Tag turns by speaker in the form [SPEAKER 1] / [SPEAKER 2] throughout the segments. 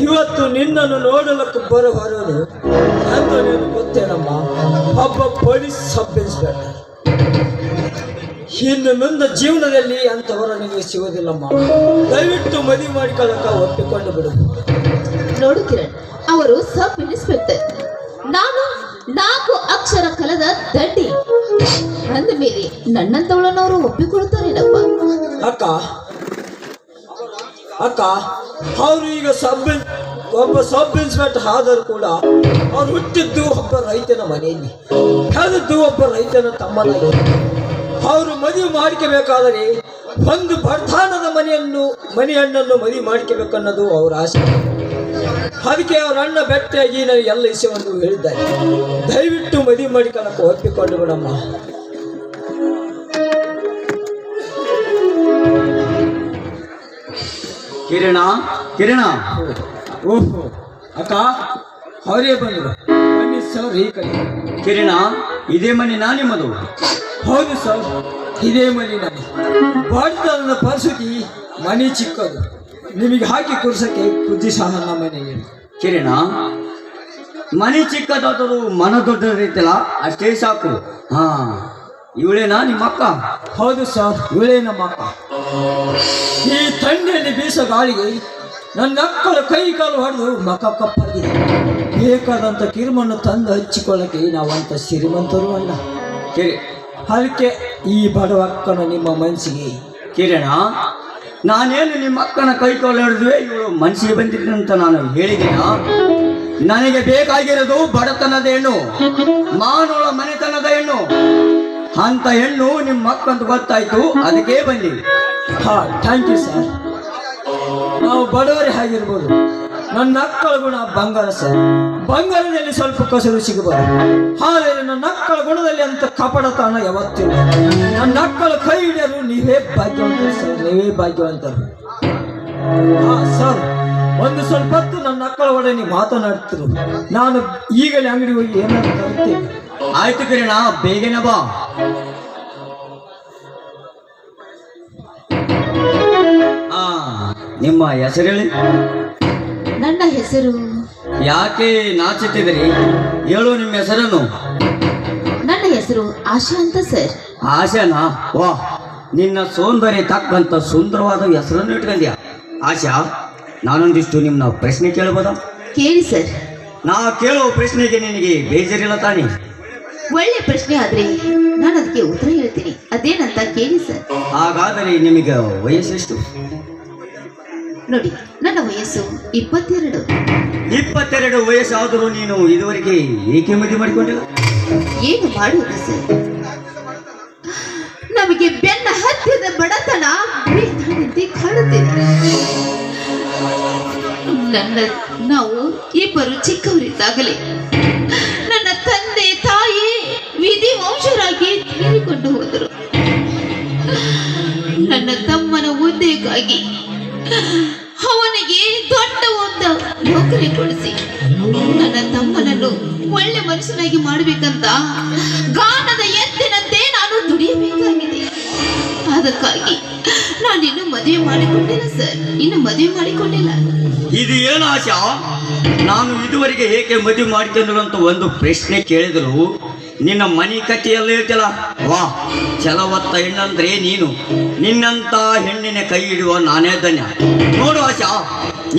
[SPEAKER 1] ಇವತ್ತು ನಿನ್ನನ್ನು ನೋಡಲಕ್ಕೆ ಬರುವವನು ಅಂತ ನೀನು ಗೊತ್ತೇನಮ್ಮ, ಒಬ್ಬ ಪೊಲೀಸ್ ಸಬ್ ಇನ್ಸ್ಪೆಕ್ಟರ್. ಇನ್ನು ಮುಂದೆ ಜೀವನದಲ್ಲಿ ಅಂತವರ ನಿಮಗೆ ಸಿಗೋದಿಲ್ಲಮ್ಮ. ದಯವಿಟ್ಟು ಮದುವೆ ಮಾಡಿಕೊಳ್ಳಕ ಒಪ್ಪಿಕೊಂಡು ಬಿಡು.
[SPEAKER 2] ನೋಡು ಕಿರಣ್, ಅವರು ಸಬ್ ಇನ್ಸ್ಪೆಕ್ಟರ್, ನಾನು 4 ಅಕ್ಷರ ಕಲದ ದಡ್ಡಿ. ಅಂದ ಮೇಲೆ ನನ್ನಂತವಳನ್ನು ಅವರು ಒಪ್ಪಿಕೊಳ್ತಾರೇನಪ್ಪ?
[SPEAKER 1] ಅಕ್ಕ ಅವರು ಈಗ ಒಬ್ಬ ಸಬ್ ಇನ್ಸ್ಪೆಕ್ಟರ್ ಆದರೂ ಕೂಡ ಅವ್ರು ಹುಟ್ಟಿದ್ದು ಒಬ್ಬ ರೈತನ ಮನೆಯಲ್ಲಿ, ಬೆಳೆದದ್ದು ಒಬ್ಬ ರೈತನ ತಮ್ಮನಾಗಿ. ಅವರು ಮದುವೆ ಮಾಡಿಕಬೇಕಾದರೆ ಒಂದು ಬಡತನದ ಮನೆಯಣ್ಣನ್ನು ಮದುವೆ ಮಾಡಿಕಬೇಕನ್ನೋದು ಅವರ ಆಸೆ. ಅದಕ್ಕೆ ಅವರ ಅಣ್ಣ ಬೆಟ್ಟಿಯಾಗಿ ನನಗೆ ಎಲ್ಲ ವಿಷಯವನ್ನು ಹೇಳಿದ್ದಾರೆ. ದಯವಿಟ್ಟು ಮದುವೆ ಮಾಡಿಕೊಳ್ಳಕ್ಕೆ ಒಪ್ಪಿಕೊಂಡು ಬಿಡಮ್ಮ.
[SPEAKER 3] ಕಿರಣ
[SPEAKER 1] ಓಹೋ ಅಕ್ಕ, ಅವರೇ ಬಂದರು. ಬನ್ನಿ ಸರ್, ಈ ಕಡೆ.
[SPEAKER 3] ಕಿರಣ, ಇದೇ ಮನೆ ನಿಮ್ಮದು?
[SPEAKER 1] ಹೌದು ಸರ್, ಇದೇ ಮನೆ ನಾನು. ಬಡತನದ ಪರಿಸ್ಥಿತಿ, ಮನೆ ಚಿಕ್ಕದು, ನಿಮಗೆ ಹಾಕಿ ಕುರ್ಸಕ್ಕೆ ಕುದ್ದಿ ಸಹ ನಮ್ಮ ಮನೆಗೆ.
[SPEAKER 3] ಕಿರಣ, ಮನೆ ಚಿಕ್ಕದಾದರೂ ಮನ ದೊಡ್ಡದೈತಲ್ಲ, ಅಷ್ಟೇ ಸಾಕು. ಹಾ, ಇವಳೇನಾ ನಿಮ್ಮ ಅಕ್ಕ?
[SPEAKER 1] ಹೌದು ಸರ್, ಇವಳೇ ನಮ್ಮ ಅಕ್ಕ. ಈ ಥಂಡಿಯಲ್ಲಿ ಬೀಸೋ ಗಾಳಿಗೆ ನನ್ನ ಅಕ್ಕಳ ಕೈ ಕಾಲು ಹೊಡೆದು ಮಕ ಕಪ್ಪಾಗಿದೆ. ಬೇಕಾದಂಥ ಕಿರುಮಣ್ಣು ತಂದು ಹಚ್ಚಿಕೊಳ್ಳಕ್ಕೆ ನಾವಂತ ಶ್ರೀಮಂತರು ಅಲ್ಲ. ಅದಕ್ಕೆ ಈ ಬಡವ ಅಕ್ಕನ ನಿಮ್ಮ ಮನಸ್ಸಿಗೆ.
[SPEAKER 3] ಕಿರಣ, ನಾನೇನು ನಿಮ್ಮ ಅಕ್ಕನ ಕೈ ಕಾಲು ಹಿಡಿದ್ವೆ ಇವಳು ಮನಸ್ಸಿಗೆ ಬಂದಿದ್ದೆ ಅಂತ ನಾನು ಹೇಳಿದ್ದೀನ? ನನಗೆ ಬೇಕಾಗಿರೋದು ಬಡತನದ ಹೆಣ್ಣು, ಮಾನವಳ ಮನೆತನದ ಹೆಣ್ಣು. ಅಂತ ಹೆಣ್ಣು ನಿಮ್ಮ ಅಕ್ಕಂತ ಗೊತ್ತಾಯ್ತು, ಅದಕ್ಕೆ ಬಂದಿ.
[SPEAKER 1] ಹಾ, ಥ್ಯಾಂಕ್ ಯು ಸರ್. ನಾವು ಬಡವರೇ ಆಗಿರ್ಬೋದು, ನನ್ನ ಅಕ್ಕಳ ಗುಣ ಬಂಗಾರ ಸರ್. ಬಂಗಾರದಲ್ಲಿ ಸ್ವಲ್ಪ ಕಸರು ಸಿಗಬಹುದು, ಆದರೆ ನನ್ನ ಅಕ್ಕಳ ಗುಣದಲ್ಲಿ ಅಂತ ಕಪಡತನ ಯಾವತ್ತಿಲ್ಲ. ನನ್ನ ಅಕ್ಕಳ ಕೈ ಹಿಡಿಯಲು ನೀವೇ ಭಾಗ್ಯವಂತರು ಸರ್, ನೀವೇ ಭಾಗ್ಯವಂತರು. ಹಾ ಸರ್, ಒಂದು ಸ್ವಲ್ಪ ಹೊತ್ತು ನನ್ನ ಅಕ್ಕಳ ಒಡನೆ ಮಾತನಾಡ್ತಿರು. ನಾನು ಈಗಲೇ ಅಂಗಡಿ ಹೋಗಿ ಏನಾದ್ರು ತರುತ್ತೇನೆ.
[SPEAKER 3] ಆಯ್ತು ಕಿರಣ, ಬೇಗನೆ ಬಾ. ನಿಮ್ಮ ಹೆಸರು ಹೇಳಿ.
[SPEAKER 2] ನನ್ನ ಹೆಸರು.
[SPEAKER 3] ಯಾಕೆ ನಾಚುತ್ತಿದ್ರಿ? ಹೇಳು ನಿಮ್ಮ ಹೆಸರನ್ನು.
[SPEAKER 2] ನನ್ನ ಹೆಸರು ಆಶಾ ಅಂತ ಸರ್.
[SPEAKER 3] ಆಶಾನಾ? ವಾ, ನಿನ್ನ ಸೌಂದರ್ಯ ತಕ್ಕಂತ ಸುಂದರವಾದ ಹೆಸರನ್ನು ಇಟ್ಕೊಂಡ್ಯಾ. ಆಶಾ, ನಾನೊಂದಿಷ್ಟು ನಿಮ್ಮನ್ನ ಪ್ರಶ್ನೆ ಕೇಳಬಹುದಾ?
[SPEAKER 2] ಕೇಳಿ ಸರ್.
[SPEAKER 3] ನಾ ಕೇಳೋ ಪ್ರಶ್ನೆಗೆ ನಿನಗೆ ಬೇಜಾರಿಲ್ಲ ತಾನೇ?
[SPEAKER 2] ಒಳ್ಳೆ ಪ್ರಶ್ನೆ ಆದ್ರೆ ನಾನು ಅದಕ್ಕೆ ಉತ್ತರ ಹೇಳ್ತೀನಿ. ಅದೇನಂತ ಕೇಳಿ ಸರ್.
[SPEAKER 3] ಹಾಗಾದರೆ ನಿಮಗೆ ವಯಸ್ಸೆಷ್ಟು?
[SPEAKER 2] ನೋಡಿ, ನನ್ನ ವಯಸ್ಸು 22.
[SPEAKER 3] 22 ವಯಸ್ಸಾದರೂ ನೀನು ಇದುವರೆಗೆ ಏಕೆ ಮದುವೆ ಮಾಡಿಕೊಂಡಿಲ್ಲ?
[SPEAKER 2] ಏನು ಮಾಡುವುದು ಸರ್, ನಮಗೆ ಬೆನ್ನ ಹತ್ತಿದ ಬಡತನ ಬೇತಾನಂತೆ ಕಾಣುತ್ತಿದೆ. ನಾವು ಇಬ್ಬರು ಚಿಕ್ಕವರಿದ್ದಾಗಲೇ ನನ್ನ ತಂದೆ ತಾಯಿ ವಿಧಿ ವಂಶರಾಗಿ ತೀರಿಕೊಂಡು ಹೋದರು. ನನ್ನ ತಮ್ಮನ ಹುದ್ದೆಗಾಗಿ ಅವನಿಗೆ ದೊಡ್ಡ ಒಂದು ನೌಕರಿ ಕೊಡಿಸಿ ನನ್ನ ತಮ್ಮನನ್ನು ಒಳ್ಳೆ ಮನುಷ್ಯನಾಗಿ ಮಾಡಬೇಕಂತ ಗಾನದ ಎತ್ತಿನಂತೆ ನಾನು ದುಡಿಯಬೇಕಾಗಿದೆ. ಅದಕ್ಕಾಗಿ ನಾನಿನ್ನು ಮದುವೆ ಮಾಡಿಕೊಂಡಿಲ್ಲ ಸರ್, ಇನ್ನು ಮದುವೆ ಮಾಡಿಕೊಂಡಿಲ್ಲ.
[SPEAKER 3] ಇದು ಏನು ಆಶಾ? ನಾನು ಇದುವರೆಗೆ ಏಕೆ ಮದುವೆ ಮಾಡ್ಕೊಂಡ್ರು ಅಂತ ಒಂದು ಪ್ರಶ್ನೆ ಕೇಳಿದ್ರು ನಿನ್ನ ಮನೆ ಕಥೆಯಲ್ಲ ಹೇಳ್ತಿಲ್ಲ. ವಾ, ಚಲವತ್ತ ಹೆಣ್ಣಂದ್ರೆ ನೀನು. ನಿನ್ನಂತ ಹೆಣ್ಣಿನ ಕೈ ಹಿಡುವ ನಾನೇ ಧನ್ಯ. ನೋಡು ಆಶಾ,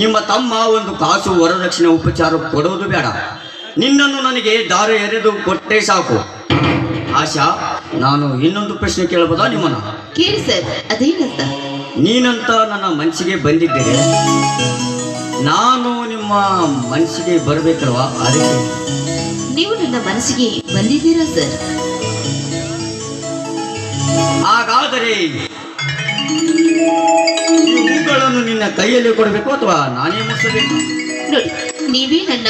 [SPEAKER 3] ನಿಮ್ಮ ತಮ್ಮ ಒಂದು ಕಾಸು ವರದಕ್ಷಿಣೆ ಉಪಚಾರ ಕೊಡೋದು ಬೇಡ, ನಿನ್ನನ್ನು ನನಗೆ ದಾರ ಎರೆದು ಕೊಟ್ಟರೆ ಸಾಕು. ಆಶಾ, ನಾನು ಇನ್ನೊಂದು ಪ್ರಶ್ನೆ ಕೇಳಬಹುದಾ ನಿಮ್ಮನ್ನ?
[SPEAKER 2] ಕೇಳಿ ಸರ್. ಅದೇನಂತ?
[SPEAKER 3] ನೀನಂತ ನನ್ನ ಮನಸ್ಸಿಗೆ ಬಂದಿದ್ದೇನೆ, ನಾನು ನಿಮ್ಮ ಮನಸ್ಸಿಗೆ ಬರಬೇಕಲ್ವಾ? ಅದಕ್ಕೆ
[SPEAKER 2] ನೀವು ನನ್ನ ಮನಸ್ಸಿಗೆ ಬಂದಿದ್ದೀರಾ ಸರ್?
[SPEAKER 3] ಹಾಗಾದರೆ ಈ ಹೂಗಳನ್ನು ನಿನ್ನ ಕೈಯಲ್ಲಿ ಕೊಡಬೇಕು ಅಥವಾ ನಾನೇ ಮುಗಿಸಬೇಕು?
[SPEAKER 2] ನೋಡಿ, ನೀವೇ ನನ್ನ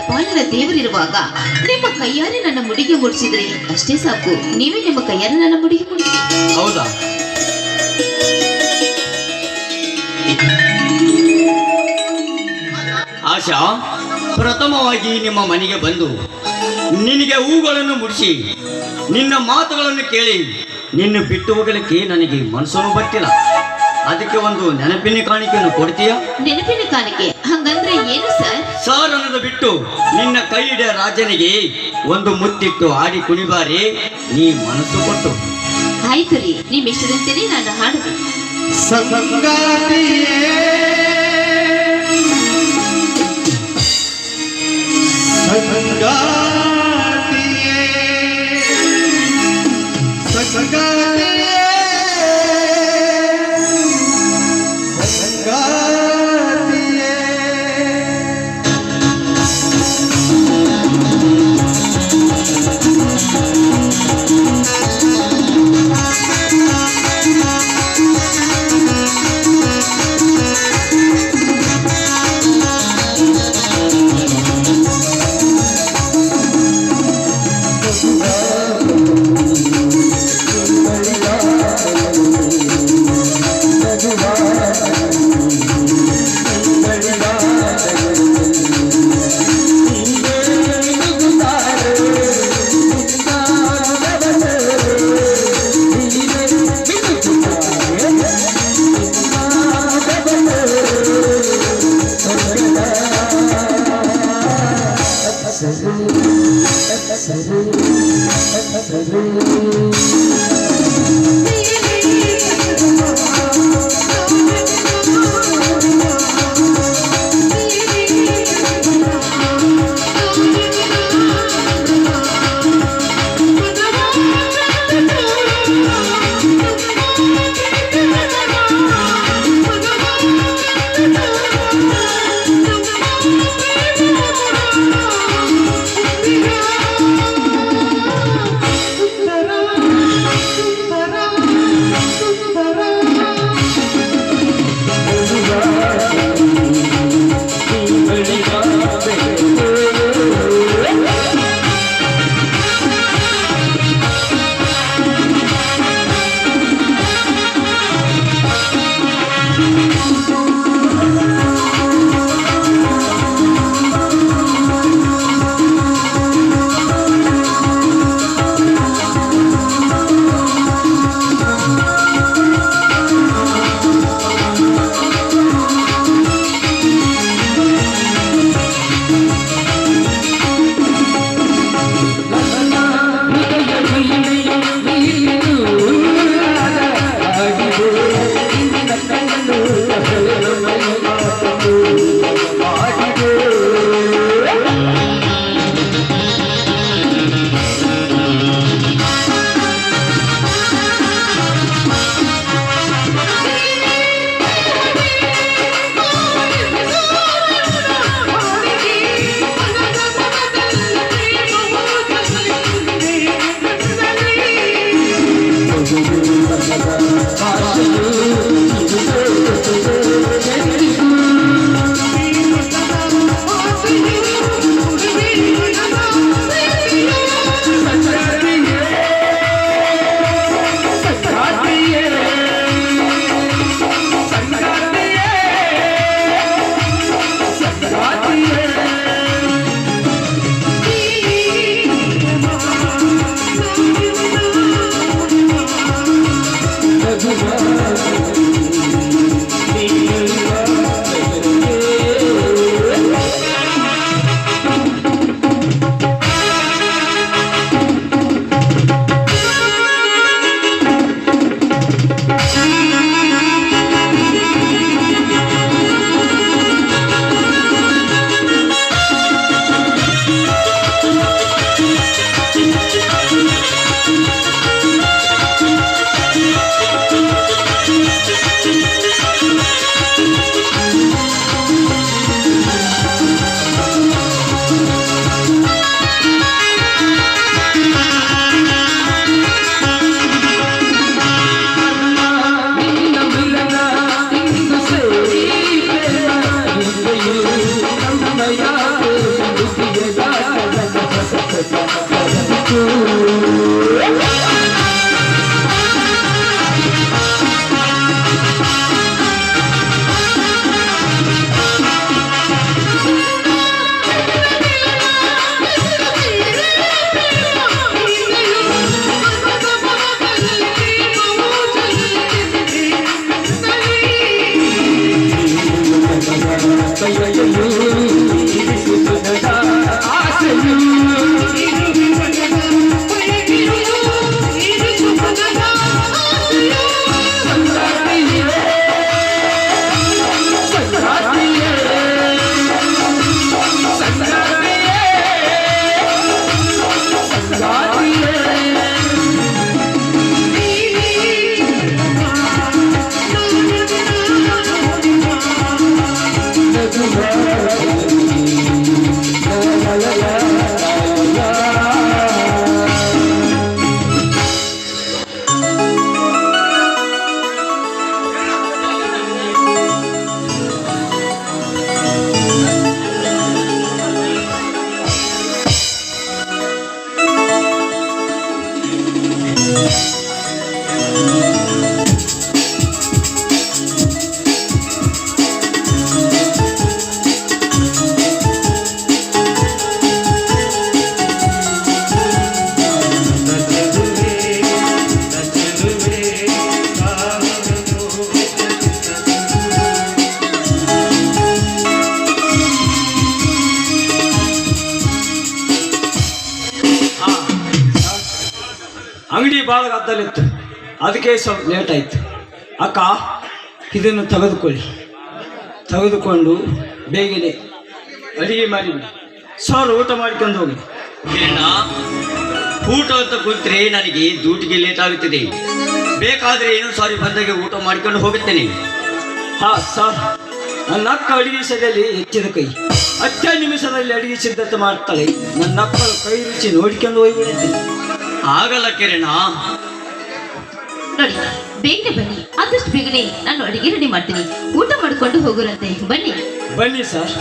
[SPEAKER 2] ಪಾಲಿನ ದೇವರಿರುವಾಗ ನಿಮ್ಮ ಕೈಯಾರೆ ನನ್ನ ಮುಡಿಗೆ ಮುಡಿಸಿದ್ರೆ ಅಷ್ಟೇ ಸಾಕು. ನೀವೇ ನಿಮ್ಮ ಕೈಯಾರೆ ನನ್ನ ಮುಡಿಗೆ ಮುಡಿಸಿ.
[SPEAKER 3] ಹೌದಾ? ಆಶಾ, ಪ್ರಥಮವಾಗಿ ನಿಮ್ಮ ಮನೆಗೆ ಬಂದು ನಿನಗೆ ಹೂಗಳನ್ನು ಮುಡಿಸಿ ನಿನ್ನ ಮಾತುಗಳನ್ನು ಕೇಳಿ ನಿನ್ನ ಬಿಟ್ಟು ಹೋಗಲಿಕ್ಕೆ ನನಗೆ ಮನಸ್ಸನ್ನು ಬರ್ತಿಲ್ಲ. ಅದಕ್ಕೆ ಒಂದು ನೆನಪಿನ ಕಾಣಿಕೆಯನ್ನು ಕೊಡ್ತೀಯಾ?
[SPEAKER 2] ನೆನಪಿನ ಕಾಣಿಕೆ ಹಂಗಂದ್ರೆ ಏನು ಸರ್?
[SPEAKER 3] ಸರ್ ಅನ್ನೋದು ಬಿಟ್ಟು ನಿನ್ನ ಕೈ ಹಿಡಿಯ ರಾಜನಿಗೆ ಒಂದು ಮುತ್ತಿಟ್ಟು ಆಡಿ ಕುಣಿಬಾರಿ ನೀ ಮನಸ್ಸು ಕೊಟ್ಟು.
[SPEAKER 2] ಆಯ್ತು ರೀ, ನಿಮ್ ಇಷ್ಟದಂತೆಯೇ ನಾನು ಹಾಡುದು.
[SPEAKER 1] ಬಯಲು ಇರಿಸು ಮನದ ಆಸೆಯು ಅಂಗಡಿ ಭಾಳ ಗದ್ದಲಿತ್ತು, ಅದಕ್ಕೆ ಸ್ವಲ್ಪ ಲೇಟ್ ಆಯಿತು. ಅಕ್ಕ, ಇದನ್ನು ತೆಗೆದುಕೊಂಡು ಬೇಗನೆ ಅಡಿಗೆ ಮಾಡಿಬಿಡಿ. ಸರ್ ಊಟ ಮಾಡ್ಕೊಂಡು ಹೋಗಿ.
[SPEAKER 3] ಕಿರಣ, ಊಟ ಅಂತ ಕೂತ್ರೆ ನನಗೆ ಡ್ಯೂಟಿಗೆ ಲೇಟ್ ಆಗುತ್ತದೆ. ಬೇಕಾದರೆ ಏನು ಸಾರಿ ಬಂದಾಗ ಊಟ ಮಾಡ್ಕೊಂಡು ಹೋಗುತ್ತೇನೆ.
[SPEAKER 1] ಹಾಂ ಸರ್, ನನ್ನ ಅಕ್ಕ ಅಡಿಗೆ ವಿಷಯದಲ್ಲಿ ಹೆಚ್ಚಿದ ಕೈ. 10 ನಿಮಿಷದಲ್ಲಿ ಅಡಿಗೆ ಸಿದ್ಧತೆ ಮಾಡ್ತಾಳೆ. ನನ್ನ ಅಕ್ಕಳು ಕೈ ರುಚಿ ನೋಡ್ಕೊಂಡು ಹೋಗಿಬಿಡುತ್ತೇನೆ.
[SPEAKER 3] ಆಗಲ್ಲ ಕಿರಣ.
[SPEAKER 2] ನೋಡಿ, ಬೇಗನೆ ಬನ್ನಿ. ಆದಷ್ಟು ಬೇಗನೆ ನಾನು ಅಡಿಗೆ ರೆಡಿ ಮಾಡ್ತೀನಿ. ಊಟ ಮಾಡ್ಕೊಂಡು ಹೋಗೋರಂತೆ. ಬನ್ನಿ
[SPEAKER 1] ಬನ್ನಿ ಸರ್.